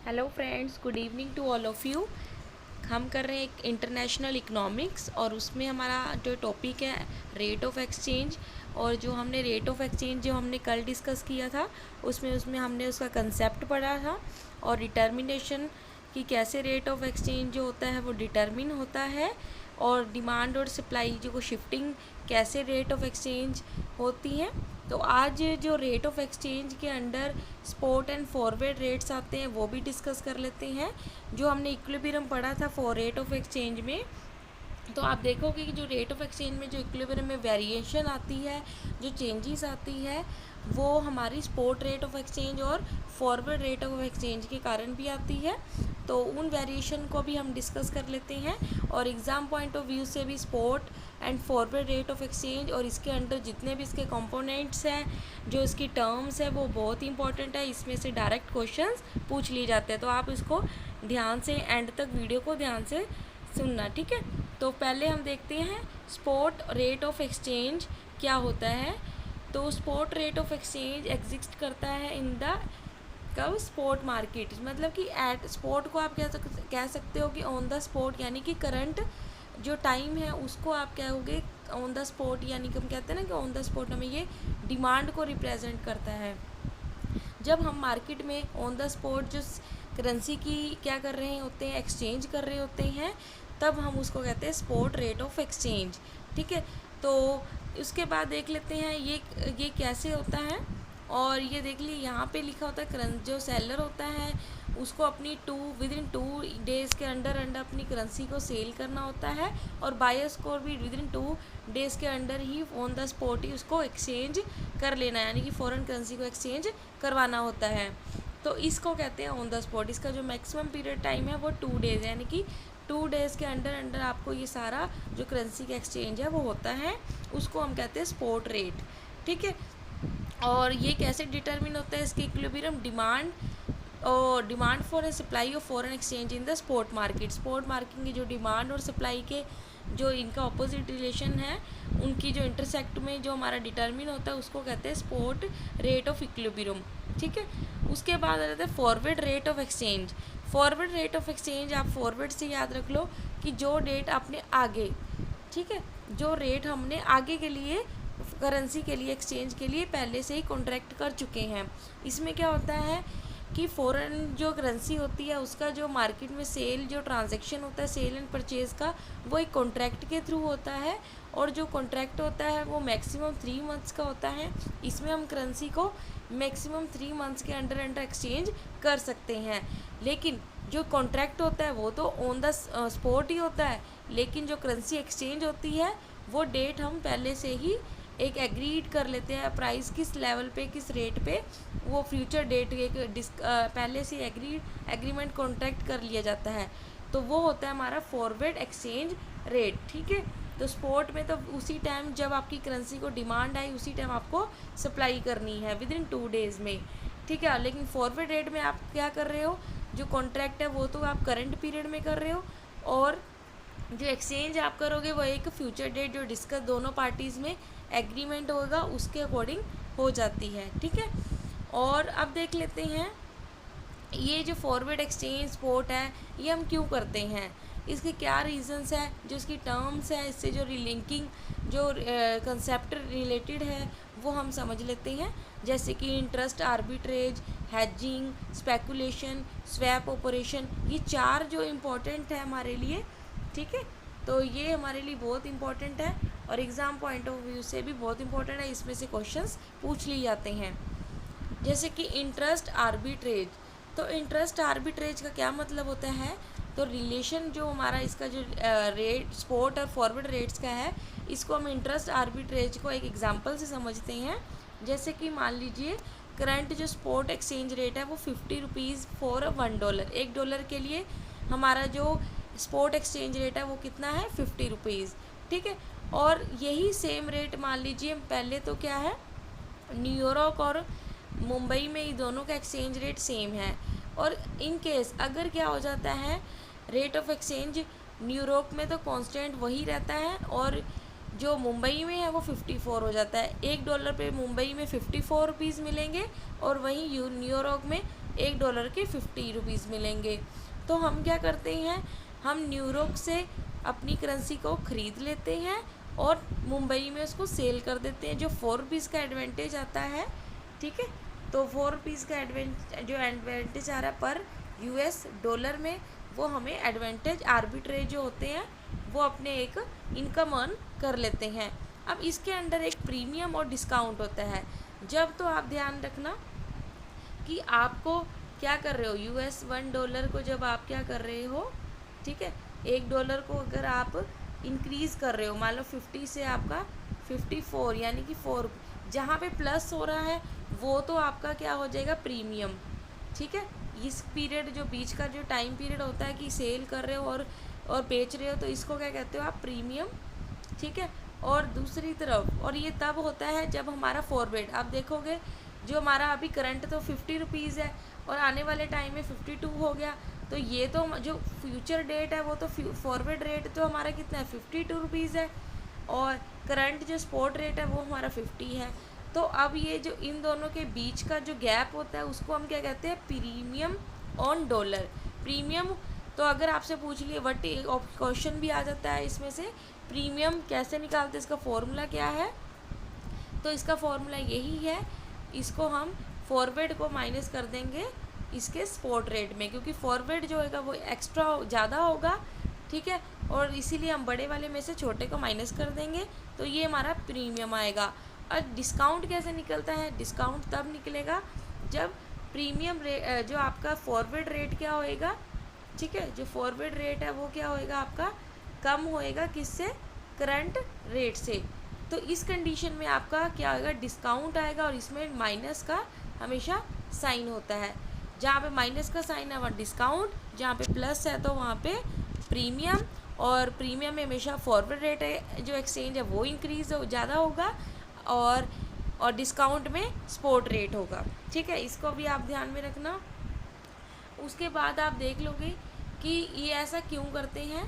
Hello friends, good evening to all of you. हम कर रहे हैं एक इंटरनेशनल इकोनॉमिक्स और उसमें हमारा जो टॉपिक है रेट ऑफ एक्सचेंज। और जो हमने रेट ऑफ एक्सचेंज जो हमने कल डिस्कस किया था उसमें हमने उसका कंसेप्ट पढ़ा था और डिटर्मिनेशन कि कैसे रेट ऑफ एक्सचेंज जो होता है वो डिटर्मिन होता है, और डिमांड और सप्लाई जो शिफ्टिंग कैसे रेट ऑफ एक्सचेंज होती है। तो आज जो रेट ऑफ एक्सचेंज के under spot and forward rates आते हैं वो भी डिस्कस कर लेते हैं। जो हमने इक्विलिब्रियम पढ़ा था फॉर रेट ऑफ एक्सचेंज में, तो आप देखोगे कि जो रेट ऑफ एक्सचेंज में जो इक्विलिब्रियम में वेरिएशन आती है, जो चेंजेस आती है, वो हमारी स्पॉट रेट ऑफ एक्सचेंज और फॉरवर्ड रेट ऑफ एक्सचेंज के कारण भी आती है। तो उन वेरिएशन को भी हम डिस्कस कर लेते हैं, और एग्ज़ाम पॉइंट ऑफ व्यू से भी spot and forward rate of exchange और इसके अंदर जितने भी इसके कंपोनेंट्स हैं, जो इसकी टर्म्स है, वो बहुत इंपॉर्टेंट है। इसमें से डायरेक्ट क्वेश्चंस पूछ लिए जाते हैं, तो आप इसको ध्यान से एंड तक वीडियो को ध्यान से सुनना, ठीक है। तो पहले हम देखते हैं स्पॉट रेट ऑफ एक्सचेंज क्या होता है। तो spot rate of exchange exist करता है इन द कब स्पॉट मार्केट, मतलब कि एट स्पॉट को आप कह सकते हो कि ऑन द स्पॉट, यानी कि करंट जो टाइम है उसको आप कहोगे ऑन द स्पॉट, यानी कि हम कहते हैं ना कि ऑन द स्पॉट हमें ये डिमांड को रिप्रेजेंट करता है। जब हम मार्केट में ऑन द स्पॉट जो करेंसी की क्या कर रहे होते हैं, एक्सचेंज कर रहे होते हैं, तब हम उसको कहते हैं स्पॉट रेट ऑफ एक्सचेंज, ठीक है। तो उसके बाद देख लेते हैं ये कैसे होता है। और ये देख ली यहाँ पे लिखा होता है जो सेलर होता है उसको अपनी विद इन 2 डेज़ के अंडर अपनी करेंसी को सेल करना होता है, और बायर्स को भी विद इन 2 डेज़ के अंडर ही ऑन द स्पॉट ही उसको एक्सचेंज कर लेना है, यानी कि फॉरेन करेंसी को एक्सचेंज करवाना होता है। तो इसको कहते हैं ऑन द स्पॉट। इसका जो मैक्सिमम पीरियड टाइम है वो 2 डेज़ है, यानी कि 2 डेज़ के अंडर आपको ये सारा जो करेंसी का एक्सचेंज है वो होता है, उसको हम कहते हैं स्पॉट रेट, ठीक है। और ये कैसे डिटरमिन होता है, इसके equilibrium demand for a supply of foreign exchange in the spot market. Spot market की जो डिमांड और सप्लाई के जो इनका अपोजिट रिलेशन है, उनकी जो इंटरसेक्ट में जो हमारा डिटरमिन होता है उसको कहते हैं स्पॉट रेट ऑफ इक्विलिब्रियम, ठीक है। उसके बाद आ जाता है forward rate of exchange. Forward rate of exchange आप फॉरवर्ड से याद रख लो कि जो डेट आपने आगे, ठीक है, जो रेट हमने आगे के लिए करेंसी के लिए एक्सचेंज के लिए पहले से ही कॉन्ट्रैक्ट कर चुके हैं। इसमें क्या होता है कि फ़ॉरेन जो करेंसी होती है उसका जो मार्केट में सेल जो ट्रांजैक्शन होता है, सेल एंड परचेज़ का, वो एक कॉन्ट्रैक्ट के थ्रू होता है, और जो कॉन्ट्रैक्ट होता है वो मैक्सिमम 3 मंथ्स का होता है। इसमें हम करेंसी को मैक्सिमम 3 मंथ्स के अंडर एक्सचेंज कर सकते हैं। लेकिन जो कॉन्ट्रैक्ट होता है वो तो ऑन द स्पॉट ही होता है, लेकिन जो करेंसी एक्सचेंज होती है वो डेट हम पहले से ही एक एग्रीड कर लेते हैं, प्राइस किस लेवल पे किस रेट पे, वो फ्यूचर डेट पहले से एग्रीमेंट कॉन्ट्रैक्ट कर लिया जाता है। तो वो होता है हमारा फॉरवर्ड एक्सचेंज रेट, ठीक है। तो स्पॉट में तो उसी टाइम जब आपकी करेंसी को डिमांड आई उसी टाइम आपको सप्लाई करनी है विद इन 2 डेज़ में, ठीक है। लेकिन फॉरवर्ड रेट में आप क्या कर रहे हो, जो कॉन्ट्रैक्ट है वो तो आप करंट पीरियड में कर रहे हो, और जो एक्सचेंज आप करोगे वो एक फ्यूचर डेट जो डिस्कस दोनों पार्टीज़ में एग्रीमेंट होगा उसके अकॉर्डिंग हो जाती है, ठीक है। और अब देख लेते हैं ये जो फॉरवर्ड एक्सचेंज स्पॉट है ये हम क्यों करते हैं, इसके क्या रीजंस है, जो इसकी टर्म्स है, इससे जो रिलिंकिंग जो कंसेप्ट रिलेटेड है वो हम समझ लेते हैं। जैसे कि interest arbitrage, hedging, speculation, swap operation, ये 4 जो इम्पोर्टेंट है हमारे लिए, ठीक है। तो ये हमारे लिए बहुत इंपॉर्टेंट है और एग्ज़ाम पॉइंट ऑफ व्यू से भी बहुत इंपॉर्टेंट है, इसमें से क्वेश्चंस पूछ लिए जाते हैं। जैसे कि इंटरेस्ट आर्बिट्रेज, तो इंटरेस्ट आर्बिट्रेज का क्या मतलब होता है, तो रिलेशन जो हमारा इसका जो रेट स्पॉट और फॉरवर्ड रेट्स का है, इसको हम इंटरेस्ट आर्बिट्रेज को एक एग्जांपल से समझते हैं। जैसे कि मान लीजिए करंट जो स्पॉट एक्सचेंज रेट है वो 50 रुपीज़ फॉर $1, $1 के लिए हमारा जो स्पॉट एक्सचेंज रेट है वो कितना है 50 रुपीज़, ठीक है। और यही सेम रेट मान लीजिए पहले तो क्या है, न्यूयॉर्क और मुंबई में ये दोनों का एक्सचेंज रेट सेम है, और इन केस अगर क्या हो जाता है रेट ऑफ एक्सचेंज न्यूयॉर्क में तो कांस्टेंट वही रहता है और जो मुंबई में है वो 54 हो जाता है। $1 पे मुंबई में 54 रुपीज़ मिलेंगे और वहीं न्यूयॉर्क में $1 के 50 रुपीज़ मिलेंगे। तो हम क्या करते हैं, हम न्यूयॉर्क से अपनी करेंसी को ख़रीद लेते हैं और मुंबई में उसको सेल कर देते हैं। जो 4 रुपीज़ का एडवांटेज आता है, ठीक है, तो 4 रुपीज़ का जो एडवांटेज आ रहा है पर US डॉलर में, वो हमें एडवांटेज आर्बिट्रेज जो होते हैं वो अपने एक इनकम अर्न कर लेते हैं। अब इसके अंडर एक प्रीमियम और डिस्काउंट होता है। जब तो आप ध्यान रखना कि आपको क्या कर रहे हो, US $1 को जब आप क्या कर रहे हो, ठीक है, $1 को अगर आप इंक्रीज़ कर रहे हो, मान लो 50 से आपका 54 यानी कि 4, जहाँ पे प्लस हो रहा है वो तो आपका क्या हो जाएगा, प्रीमियम। ठीक है, इस पीरियड जो बीच का जो टाइम पीरियड होता है कि सेल कर रहे हो और बेच रहे हो, तो इसको क्या कहते हो आप, प्रीमियम। ठीक है, और दूसरी तरफ, और ये तब होता है जब हमारा फॉरवर्ड, आप देखोगे जो हमारा अभी करंट तो 50 रुपीज़ है और आने वाले टाइम में 52 हो गया, तो ये तो जो फ्यूचर डेट है वो तो फॉरवर्ड रेट तो हमारा कितना है, 52 रुपीज़ है, और करंट जो स्पॉट रेट है वो हमारा 50 है। तो अब ये जो इन दोनों के बीच का जो गैप होता है उसको हम क्या कहते हैं, प्रीमियम ऑन डॉलर। प्रीमियम, तो अगर आपसे पूछ लिए वट, क्वेश्चन भी आ जाता है इसमें से, प्रीमियम कैसे निकालते हैं, इसका फॉर्मूला क्या है, तो इसका फॉर्मूला यही है, इसको हम फॉरवर्ड को माइनस कर देंगे इसके स्पॉट रेट में, क्योंकि फॉरवर्ड जो होगा वो एक्स्ट्रा ज़्यादा होगा। ठीक है, और इसीलिए हम बड़े वाले में से छोटे को माइनस कर देंगे, तो ये हमारा प्रीमियम आएगा। और डिस्काउंट कैसे निकलता है, डिस्काउंट तब निकलेगा जब प्रीमियम जो आपका फॉरवर्ड रेट क्या होएगा, ठीक है, जो फॉरवर्ड रेट है वो क्या होएगा आपका, कम होएगा किससे, करंट रेट से। तो इस कंडीशन में आपका क्या होगा, डिस्काउंट आएगा, और इसमें माइनस का हमेशा साइन होता है। जहाँ पे माइनस का साइन है वहाँ डिस्काउंट, जहाँ पे प्लस है तो वहाँ पे प्रीमियम, और प्रीमियम में हमेशा फॉरवर्ड रेट है जो एक्सचेंज है वो इंक्रीज ज़्यादा होगा, और डिस्काउंट में स्पॉट रेट होगा। ठीक है, इसको भी आप ध्यान में रखना। उसके बाद आप देख लोगे कि ये ऐसा क्यों करते हैं।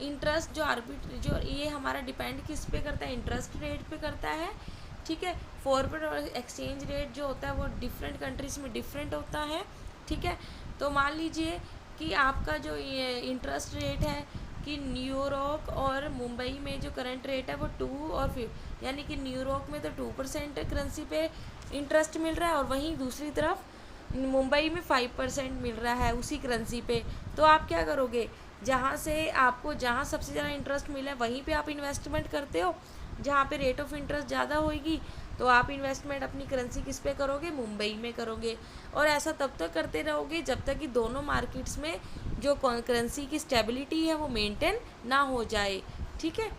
इंटरेस्ट जो ये हमारा डिपेंड किस पे करता है, इंटरेस्ट रेट पे करता है। ठीक है, फॉरवर्ड और एक्सचेंज रेट जो होता है वो डिफरेंट कंट्रीज़ में डिफरेंट होता है। ठीक है, तो मान लीजिए कि आपका जो ये इंटरेस्ट रेट है कि न्यूयॉर्क और मुंबई में जो करंट रेट है वो 2 और 5, यानी कि न्यूयॉर्क में तो 2% करेंसी पे इंटरेस्ट मिल रहा है, और वहीं दूसरी तरफ मुंबई में 5% मिल रहा है उसी करेंसी पे। तो आप क्या करोगे, जहाँ से आपको जहाँ सबसे ज़्यादा इंटरेस्ट मिला है वहीं पे आप इन्वेस्टमेंट करते हो। जहाँ पे रेट ऑफ इंटरेस्ट ज़्यादा होगी तो आप इन्वेस्टमेंट अपनी करेंसी किस पे करोगे, मुंबई में करोगे। और ऐसा तब तक करते रहोगे जब तक कि दोनों मार्केट्स में जो करेंसी की स्टेबिलिटी है वो मेंटेन ना हो जाए। ठीक है,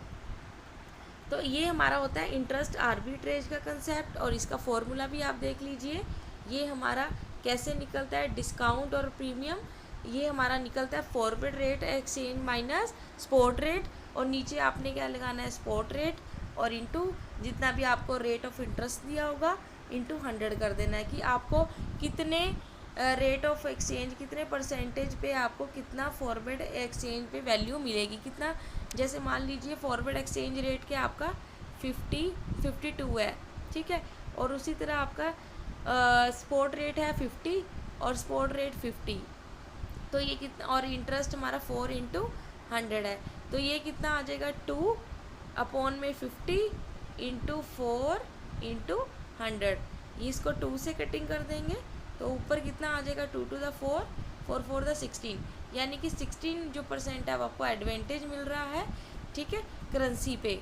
तो ये हमारा होता है इंटरेस्ट आर्बिट्रेज का कंसेप्ट, और इसका फॉर्मूला भी आप देख लीजिए। ये हमारा कैसे निकलता है, डिस्काउंट और प्रीमियम, ये हमारा निकलता है forward rate exchange minus spot rate, और नीचे आपने क्या लगाना है, स्पॉट रेट, और इनटू जितना भी आपको रेट ऑफ इंटरेस्ट दिया होगा इनटू 100 कर देना है कि आपको कितने रेट ऑफ एक्सचेंज, कितने परसेंटेज पे आपको कितना फॉरवर्ड एक्सचेंज पे वैल्यू मिलेगी, कितना। जैसे मान लीजिए फॉरवर्ड एक्सचेंज रेट के आपका 52 है। ठीक है, और उसी तरह आपका स्पॉट रेट है 50 और स्पॉट रेट 50, तो ये कितना, और इंटरेस्ट हमारा 4 × 100 है, तो ये कितना आ जाएगा, 2 अपॉन में 50 × 4 × 100। इसको 2 से कटिंग कर देंगे तो ऊपर कितना आ जाएगा, 2 to the 4, 4 4 the 16, यानी कि 16 जो परसेंट है आपको एडवांटेज मिल रहा है। ठीक है, करेंसी पे।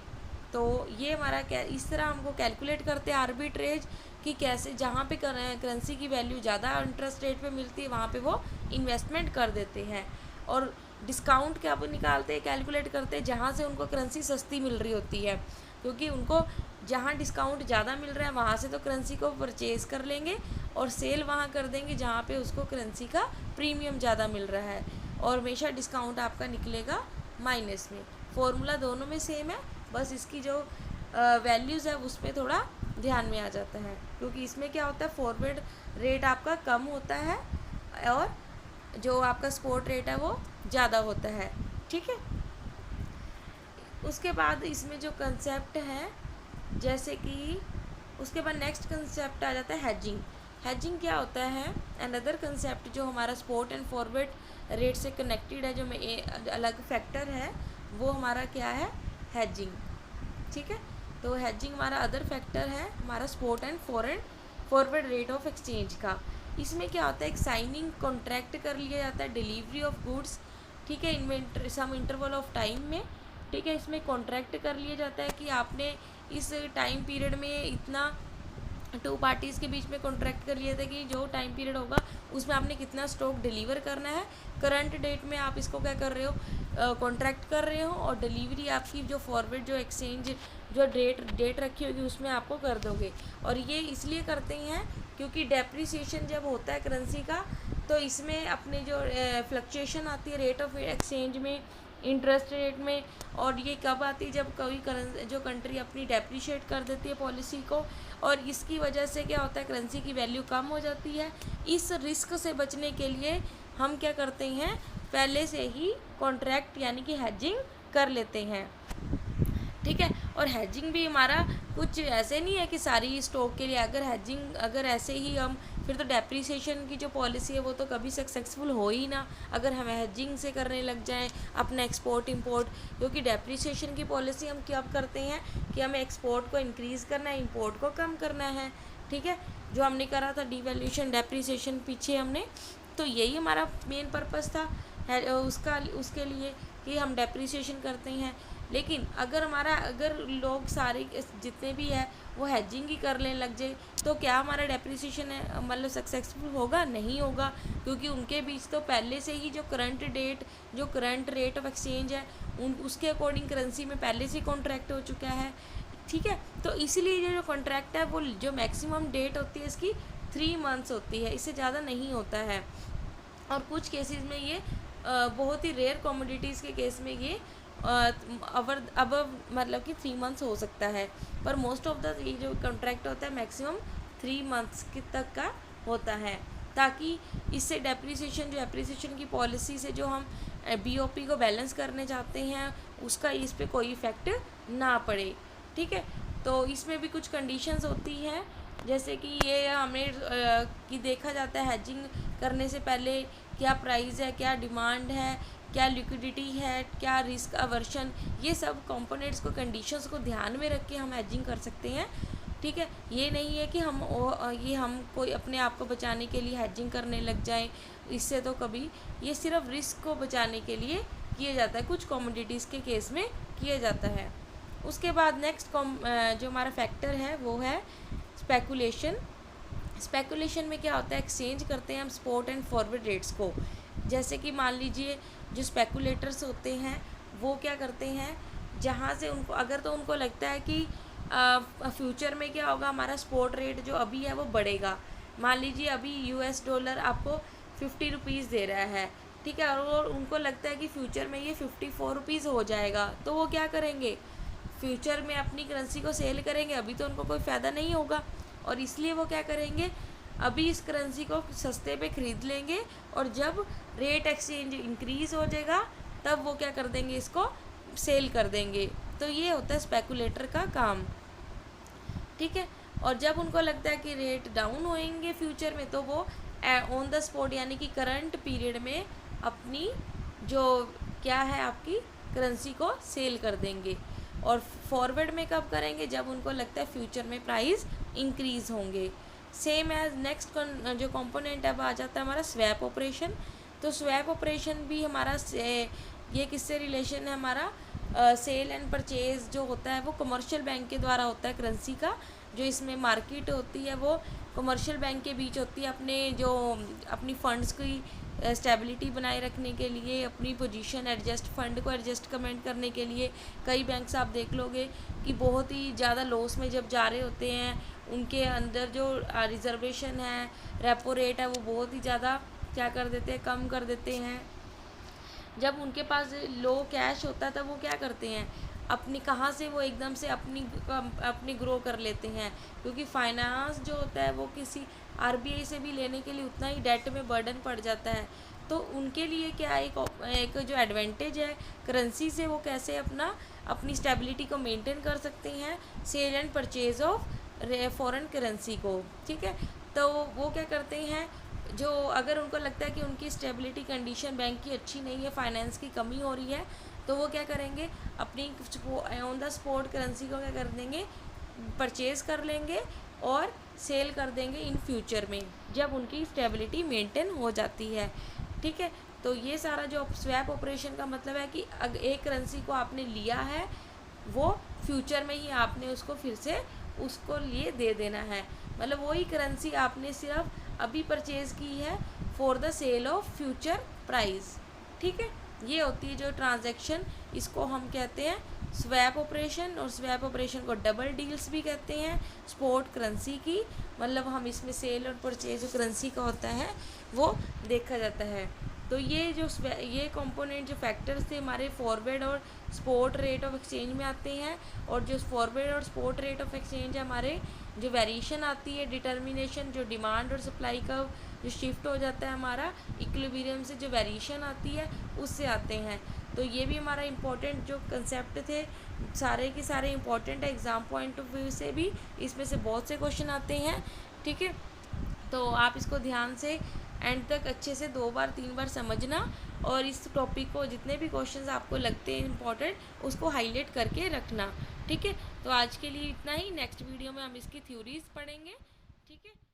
तो ये हमारा इस तरह हमको कैलकुलेट करते हैं आर्बिट्रेज कि कैसे जहाँ पे करेंसी की वैल्यू ज़्यादा इंटरेस्ट रेट पे मिलती है वहाँ पे वो इन्वेस्टमेंट कर देते हैं। और डिस्काउंट क्या निकालते हैं, कैलकुलेट करते हैं जहाँ से उनको करेंसी सस्ती मिल रही होती है, क्योंकि उनको जहाँ डिस्काउंट ज़्यादा मिल रहा है वहाँ से तो करेंसी को परचेज़ कर लेंगे, और सेल वहाँ कर देंगे जहाँ पे उसको करेंसी का प्रीमियम ज़्यादा मिल रहा है, और हमेशा डिस्काउंट आपका निकलेगा माइनस में। फॉर्मूला दोनों में सेम है, बस इसकी जो वैल्यूज़ है उसमें थोड़ा ध्यान में आ जाता है, क्योंकि इसमें क्या होता है, फॉरवर्ड रेट आपका कम होता है और जो आपका स्पॉट रेट है वो ज़्यादा होता है। ठीक है, उसके बाद इसमें जो कंसेप्ट है, जैसे कि उसके बाद नेक्स्ट कंसेप्ट आ जाता है हेजिंग। हेजिंग क्या होता है, अनदर कंसेप्ट जो हमारा स्पॉट एंड फॉरवर्ड रेट से कनेक्टेड है, जो में अलग फैक्टर है, वो हमारा क्या है, हेजिंग। ठीक है, तो हेजिंग हमारा अदर फैक्टर है हमारा spot and forward rate of exchange का। इसमें क्या होता है, एक साइनिंग कॉन्ट्रैक्ट कर लिया जाता है डिलीवरी ऑफ गुड्स, ठीक है, inventory sum interval of time में। ठीक है, इसमें कॉन्ट्रैक्ट कर लिया जाता है कि आपने इस टाइम पीरियड में इतना, टू पार्टीज़ के बीच में कॉन्ट्रैक्ट कर लिया था कि जो टाइम पीरियड होगा उसमें आपने कितना स्टॉक डिलीवर करना है। करंट डेट में आप इसको क्या कर रहे हो, कॉन्ट्रैक्ट कर रहे हो, और डिलीवरी आपकी जो फॉरवर्ड जो एक्सचेंज जो डेट रखी होगी उसमें आपको कर दोगे। और ये इसलिए करते हैं क्योंकि डेप्रिसिएशन जब होता है करेंसी का, तो इसमें अपने जो फ्लक्चुएशन आती है रेट ऑफ एक्सचेंज में, इंटरेस्ट रेट में, और ये कब आती है, जब कोई जो कंट्री अपनी डेप्रिशिएट कर देती है पॉलिसी को, और इसकी वजह से क्या होता है, करेंसी की वैल्यू कम हो जाती है। इस रिस्क से बचने के लिए हम क्या करते हैं, पहले से ही कॉन्ट्रैक्ट यानी कि हेजिंग कर लेते हैं। ठीक है, और हेजिंग भी हमारा कुछ ऐसे नहीं है कि सारी स्टॉक के लिए, अगर ऐसे ही हम, फिर तो डेप्रिसिएशन की जो पॉलिसी है वो तो कभी सक्सेसफुल हो ही ना, अगर हम हेजिंग से करने लग जाएं अपना एक्सपोर्ट इंपोर्ट। क्योंकि डेप्रिसिएशन की पॉलिसी हम क्या करते हैं कि हमें एक्सपोर्ट को इंक्रीज़ करना है, इंपोर्ट को कम करना है। ठीक है, जो हमने करा था डिवैल्यूएशन डेप्रिसिएशन पीछे हमने, तो यही हमारा मेन पर्पस था उसके लिए कि हम डेप्रिसिएशन करते हैं। लेकिन अगर लोग सारे जितने भी है वो हेजिंग ही करने लग जाए, तो क्या हमारा डेप्रिसिएशन है मतलब सक्सेसफुल होगा? नहीं होगा, क्योंकि उनके बीच तो पहले से ही जो करंट रेट ऑफ एक्सचेंज है उसके अकॉर्डिंग करेंसी में पहले से कॉन्ट्रैक्ट हो चुका है। ठीक है, तो इसीलिए जो कॉन्ट्रैक्ट है वो जो मैक्सिमम डेट होती है इसकी 3 मंथ्स होती है, इससे ज़्यादा नहीं होता है। और कुछ केसेस में ये बहुत ही रेयर कमोडिटीज़ के केस में ये अब मतलब कि 3 मंथ्स हो सकता है, पर मोस्ट ऑफ द ये जो कॉन्ट्रैक्ट होता है मैक्सिमम 3 मंथ्स तक का होता है, ताकि इससे एप्रिसिएशन की पॉलिसी से जो हम बीओपी को बैलेंस करने चाहते हैं उसका इस पे कोई इफ़ेक्ट ना पड़े। ठीक है, तो इसमें भी कुछ कंडीशंस होती हैं, जैसे कि ये हमें कि देखा जाता है हेजिंग करने से पहले क्या प्राइस है, क्या डिमांड है, क्या लिक्विडिटी है, क्या रिस्क अवर्शन, ये सब कंपोनेंट्स को, कंडीशंस को ध्यान में रख के हम हेजिंग कर सकते हैं। ठीक है, ये नहीं है कि हम कोई अपने आप को बचाने के लिए हेजिंग करने लग जाएं, इससे तो कभी, ये सिर्फ रिस्क को बचाने के लिए किया जाता है, कुछ कमोडिटीज़ के केस में किया जाता है। उसके बाद नेक्स्ट जो हमारा फैक्टर है वो है स्पेकुलेशन में क्या होता है, एक्सचेंज करते हैं हम स्पॉट एंड फॉरवर्ड रेट्स को। जैसे कि मान लीजिए जो स्पेकुलेटर्स होते हैं वो क्या करते हैं, जहाँ से उनको लगता है कि फ्यूचर में क्या होगा, हमारा स्पॉट रेट जो अभी है वो बढ़ेगा। मान लीजिए अभी $US आपको 50 रुपीज़ दे रहा है, ठीक है, और उनको लगता है कि फ्यूचर में ये 54 रुपीज़ हो जाएगा, तो वो क्या करेंगे, फ्यूचर में अपनी करेंसी को सेल करेंगे। अभी तो उनको कोई फ़ायदा नहीं होगा, और इसलिए वो क्या करेंगे, अभी इस करेंसी को सस्ते पे ख़रीद लेंगे, और जब रेट एक्सचेंज इंक्रीज़ हो जाएगा तब वो क्या कर देंगे, इसको सेल कर देंगे। तो ये होता है स्पेकुलेटर का काम। ठीक है, और जब उनको लगता है कि रेट डाउन होएंगे फ्यूचर में, तो वो ऑन द स्पॉट यानी कि करंट पीरियड में अपनी जो क्या है आपकी करेंसी को सेल कर देंगे। और फॉरवर्ड में कब करेंगे, जब उनको लगता है फ्यूचर में प्राइस इंक्रीज़ होंगे। सेम एज नेक्स्ट जो कंपोनेंट है वो आ जाता है हमारा स्वैप ऑपरेशन। तो स्वैप ऑपरेशन भी हमारा ये किससे रिलेशन है, हमारा सेल एंड परचेज़ जो होता है वो कमर्शियल बैंक के द्वारा होता है करेंसी का। जो इसमें मार्केट होती है वो कमर्शियल बैंक के बीच होती है, अपनी फ़ंड्स की स्टेबिलिटी बनाए रखने के लिए, अपनी पोजीशन फंड को एडजस्टमेंट करने के लिए। कई बैंक्स आप देख लोगे कि बहुत ही ज़्यादा लॉस में जब जा रहे होते हैं, उनके अंदर जो रिजर्वेशन है, रेपो रेट है, वो बहुत ही ज़्यादा क्या कर देते हैं, कम कर देते हैं। जब उनके पास लो कैश होता है तब वो क्या करते हैं, कहाँ से वो एकदम से अपनी ग्रो कर लेते हैं, क्योंकि फाइनेंस जो होता है वो किसी आरबीआई से भी लेने के लिए उतना ही डेट में बर्डन पड़ जाता है। तो उनके लिए क्या एक जो एडवांटेज है करेंसी से, वो कैसे अपनी स्टेबिलिटी को मेंटेन कर सकते हैं, sale and purchase of foreign currency को। ठीक है, तो वो क्या करते हैं, जो अगर उनको लगता है कि उनकी स्टेबिलिटी कंडीशन बैंक की अच्छी नहीं है, फाइनेंस की कमी हो रही है, तो वो क्या करेंगे, अपनी ऑन द स्पॉट करेंसी को क्या कर देंगे, परचेज़ कर लेंगे और सेल कर देंगे इन फ्यूचर में, जब उनकी स्टेबिलिटी मेंटेन हो जाती है। ठीक है, तो ये सारा जो स्वैप ऑपरेशन का मतलब है कि अगर एक करेंसी को आपने लिया है, वो फ्यूचर में ही आपने उसको फिर से उसको लिए दे देना है। मतलब वही करेंसी आपने सिर्फ अभी परचेज़ की है for the sale of future price. ठीक है, ये होती है जो ट्रांजैक्शन, इसको हम कहते हैं स्वैप ऑपरेशन। और स्वैप ऑपरेशन को डबल डील्स भी कहते हैं स्पॉट करेंसी की। मतलब हम इसमें सेल और परचेज जो करेंसी का होता है वो देखा जाता है। तो ये कंपोनेंट जो फैक्टर्स थे हमारे फॉरवर्ड और स्पॉट रेट ऑफ एक्सचेंज में आते हैं। और जो फॉरवर्ड और स्पॉट रेट ऑफ एक्सचेंज है हमारे, जो वेरिएशन आती है, डिटर्मिनेशन, जो डिमांड और सप्लाई का जो शिफ्ट हो जाता है हमारा इक्विलिब्रियम से, जो वेरिएशन आती है उससे आते हैं। तो ये भी हमारा इम्पोर्टेंट जो कंसेप्ट थे, सारे के सारे इम्पोर्टेंट है एग्ज़ाम पॉइंट ऑफ व्यू से भी, इसमें से बहुत से क्वेश्चन आते हैं। ठीक है, तो आप इसको ध्यान से एंड तक अच्छे से 2 बार 3 बार समझना, और इस टॉपिक को जितने भी क्वेश्चंस आपको लगते हैं इम्पॉर्टेंट उसको हाईलाइट करके रखना। ठीक है, तो आज के लिए इतना ही। नेक्स्ट वीडियो में हम इसकी थ्योरीज पढ़ेंगे। ठीक है।